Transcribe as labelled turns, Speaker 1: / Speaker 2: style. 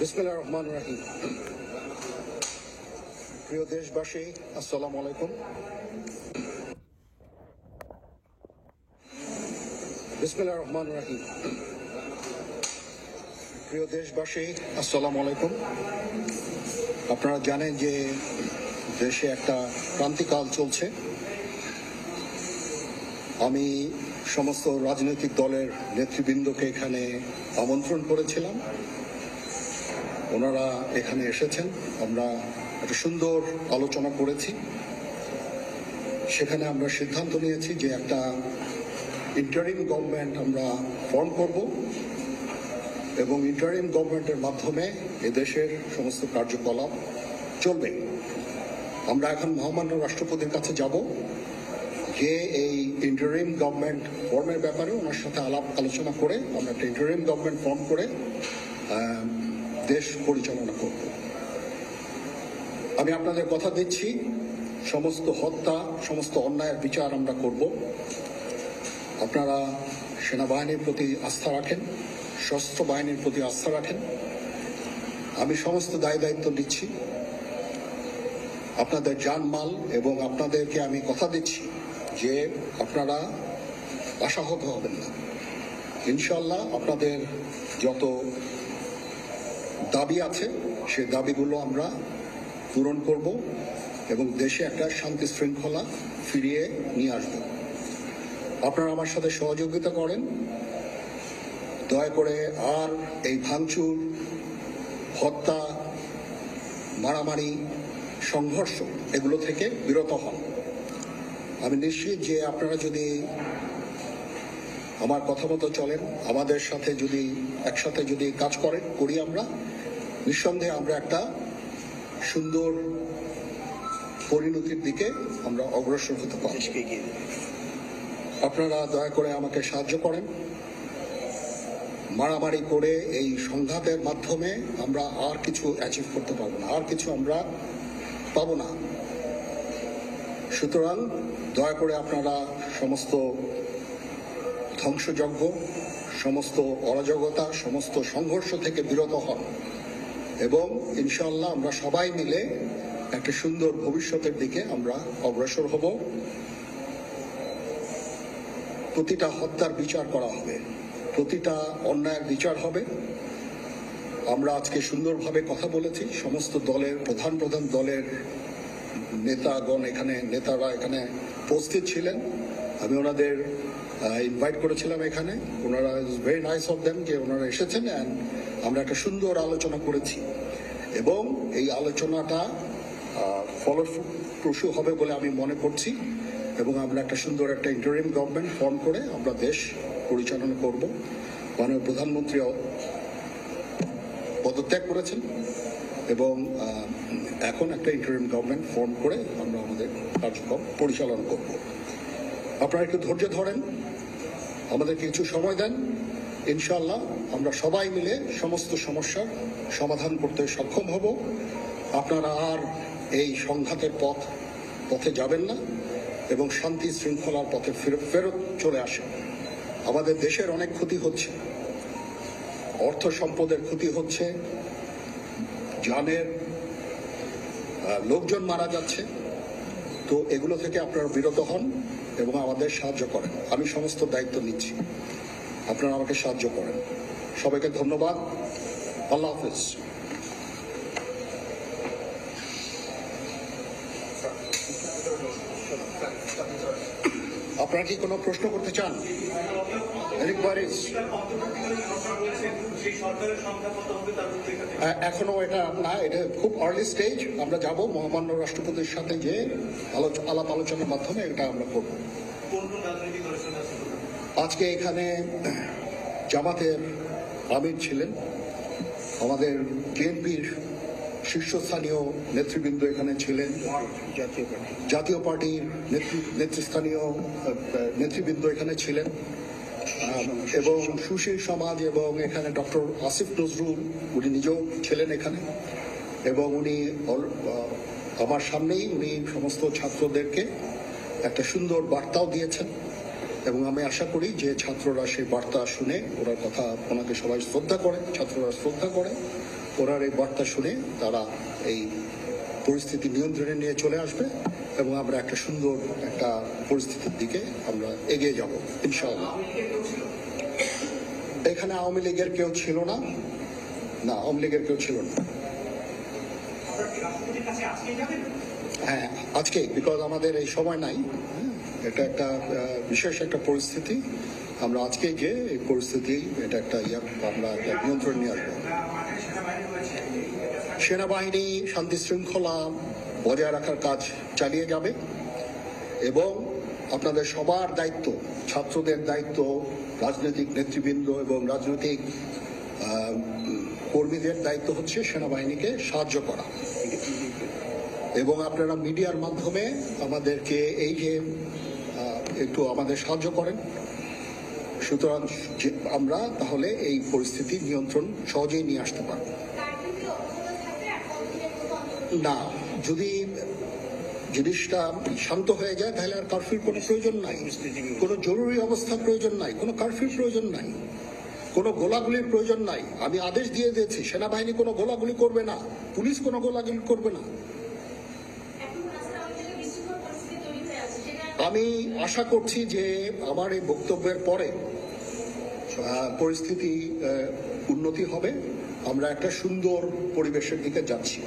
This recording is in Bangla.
Speaker 1: বিসমিল্লাহির রহমানির রহিম। প্রিয় দেশবাসী, আসসালামু আলাইকুম। বিসমিল্লাহির রহমানির রহিম। প্রিয় দেশবাসী, আসসালামু আলাইকুম। আপনারা জানেন যে দেশে একটা ক্রান্তিকাল চলছে। আমি সমস্ত রাজনৈতিক দলের নেতৃবৃন্দকে এখানে আমন্ত্রণ করেছিলাম। ওনারা এখানে এসেছেন। আমরা একটা সুন্দর আলোচনা করেছি। সেখানে আমরা সিদ্ধান্ত নিয়েছি যে একটা ইন্টারিম গভর্নমেন্ট আমরা ফর্ম করব এবং ইন্টারিম গভর্নমেন্টের মাধ্যমে এদেশের সমস্ত কার্যকলাপ চলবে। আমরা এখন মহামান্য রাষ্ট্রপতির কাছে যাব, যে এই ইন্টারিম গভর্নমেন্ট ফর্মের ব্যাপারে ওনার সাথে আলাপ আলোচনা করে আমরা একটা ইন্টারিম গভর্নমেন্ট ফর্ম করে দেশ পরিচালনা করব। আমি আপনাদের কথা দিচ্ছি, সমস্ত হত্যা, সমস্ত অন্যায়ের বিচার আমরা করব। আপনারা সেনাবাহিনীর প্রতি আস্থা রাখেন, সশস্ত্র বাহিনীর প্রতি আস্থা রাখেন। আমি সমস্ত দায়িত্ব নিচ্ছি, আপনাদের জানমাল, এবং আপনাদেরকে আমি কথা দিচ্ছি যে আপনারা আশাহত হবেন না। ইনশাল্লাহ আপনাদের যত দাবি আছে সেই দাবিগুলো আমরা পূরণ করব এবং দেশে একটা শান্তি শৃঙ্খলা ফিরিয়ে নিয়ে আসব। আপনারা আমার সাথে সহযোগিতা করেন। দয়া করে আর এই ভাঙচুর, হত্যা, মারামারি, সংঘর্ষ এগুলো থেকে বিরত হন। আমি নিশ্চিত যে আপনারা যদি আমার কথা মতো চলেন, আমাদের সাথে যদি একসাথে যদি কাজ করি আমরা, নিঃসন্দেহে আমরা একটা সুন্দর পরিণতির দিকে আমরা অগ্রসর হতে পারি। আপনারা দয়া করে আমাকে সাহায্য করেন। মারামারি করে এই সংঘাতের মাধ্যমে আমরা আর কিছু অ্যাচিভ করতে পারবো না, আর কিছু আমরা পাবো না। সুতরাং দয়া করে আপনারা সমস্ত ধ্বংসযজ্ঞ, সমস্ত অরাজকতা, সমস্ত সংঘর্ষ থেকে বিরত হন এবং ইনশাআল্লাহ আমরা সবাই মিলে একটা সুন্দর ভবিষ্যতের দিকে আমরা অগ্রসর হব। প্রতিটা হত্যার বিচার করা হবে, প্রতিটা অন্যায়ের বিচার হবে। আমরা আজকে সুন্দরভাবে কথা বলেছি। সমস্ত দলের প্রধান দলের নেতারা এখানে উপস্থিত ছিলেন। আমি ওনাদের ইনভাইট করেছিলাম এখানে। ওনারা ভেরি নাইস অফ দেম যে ওনারা এসেছেন, অ্যান্ড আমরা একটা সুন্দর আলোচনা করেছি এবং এই আলোচনাটা ফলপ্রসূ হবে বলে আমি মনে করছি এবং আমরা একটা সুন্দর একটা ইন্টারিম গভর্নমেন্ট ফর্ম করে আমরা দেশ পরিচালনা করব। মাননীয় প্রধানমন্ত্রী পদত্যাগ করেছেন এবং এখন একটা ইন্টারিম গভর্নমেন্ট ফর্ম করে আমরা আমাদের কার্যক্রম পরিচালনা করব। আপনারা একটু ধৈর্য ধরেন, আমাদের কিছু সময় দেন। ইনশাআল্লাহ আমরা সবাই মিলে সমস্ত সমস্যার সমাধান করতে সক্ষম হব। আপনারা আর এই সংঘাতের পথে যাবেন না এবং শান্তি শৃঙ্খলার পথে ফেরত চলে আসেন। আমাদের দেশের অনেক ক্ষতি হচ্ছে, অর্থ সম্পদের ক্ষতি হচ্ছে, জানের লোকজন মারা যাচ্ছে। তো এগুলো থেকে আপনারা বিরত হন এবং আমাদের সাহায্য করেন। আমি সমস্ত দায়িত্ব নিচ্ছি, আপনারা আমাকে সাহায্য করেন। সবাইকে ধন্যবাদ। আল্লাহ হাফেজ। আপনারা কি কোনো প্রশ্ন করতে চান? এখনো এটা না, এটা খুব আর্লি স্টেজ। আমরা যাব মহামান্য রাষ্ট্রপতির সাথে যে আলাপ আলোচনার মাধ্যমে এটা আমরা করব। আজকে এখানে জামাতের আমির ছিলেন, আমাদের বিএনপির শীর্ষস্থানীয় নেতৃবৃন্দ এখানে ছিলেন, জাতীয় পার্টির নেতৃস্থানীয় নেতৃবৃন্দ এখানে ছিলেন এবং সুশীল সমাজ এবং এখানে ডক্টর আসিফ নজরুল উনি নিজেও ছিলেন এখানে এবং উনি আমার সামনেই উনি সমস্ত ছাত্রদেরকে একটা সুন্দর বার্তাও দিয়েছেন এবং আমি আশা করি যে ছাত্ররা সেই বার্তা শুনে ওনার কথা ওনাকে সবাই শ্রদ্ধা করে, ছাত্ররা শ্রদ্ধা করে ওনার এই বার্তা শুনে তারা এই পরিস্থিতি নিয়ন্ত্রণে নিয়ে চলে আসবে এবং আমরা একটা সুন্দর একটা পরিস্থিতির দিকে আমরা এগিয়ে যাব ইনশাআল্লাহ। এখানে আওয়ামী লীগের কেউ ছিল না, না আওয়ামী লীগের কেউ ছিল না। হ্যাঁ আজকে, বিকজ আমাদের এই সময় নাই, এটা একটা বিশেষ একটা পরিস্থিতি, আমরা আজকে গিয়ে এই পরিস্থিতি এটা একটা আমরা একটা নিয়ন্ত্রণ নিয়ে আসবো। সেনাবাহিনী শান্তি শৃঙ্খলা বজায় রাখার কাজ চালিয়ে যাবে এবং আপনাদের সবার দায়িত্ব, ছাত্রদের দায়িত্ব, রাজনৈতিক নেতৃবৃন্দ এবং রাজনৈতিক কর্মীদের দায়িত্ব হচ্ছে সেনাবাহিনীকে সাহায্য করা এবং আপনারা মিডিয়ার মাধ্যমে আমাদেরকে এই যে একটু আমাদের সাহায্য করেন, সুতরাং আমরা তাহলে এই পরিস্থিতি নিয়ন্ত্রণ সহজেই নিয়ে আসতে পারব। না, যদি জিনিসটা শান্ত হয়ে যায় তাহলে আর কারফিউর কোনো প্রয়োজন নাই, কোনো জরুরি অবস্থার প্রয়োজন নাই, কোনো কারফিউর প্রয়োজন নাই, কোনো গোলাগুলির প্রয়োজন নাই। আমি আদেশ দিয়ে দিয়েছি সেনাবাহিনী কোনো গোলাগুলি করবে না, পুলিশ কোনো গোলাগুলি করবে না। আমি আশা করছি যে আমার এই বক্তব্যের পরে পরিস্থিতি উন্নতি হবে, আমরা একটা সুন্দর পরিবেশের দিকে যাচ্ছি।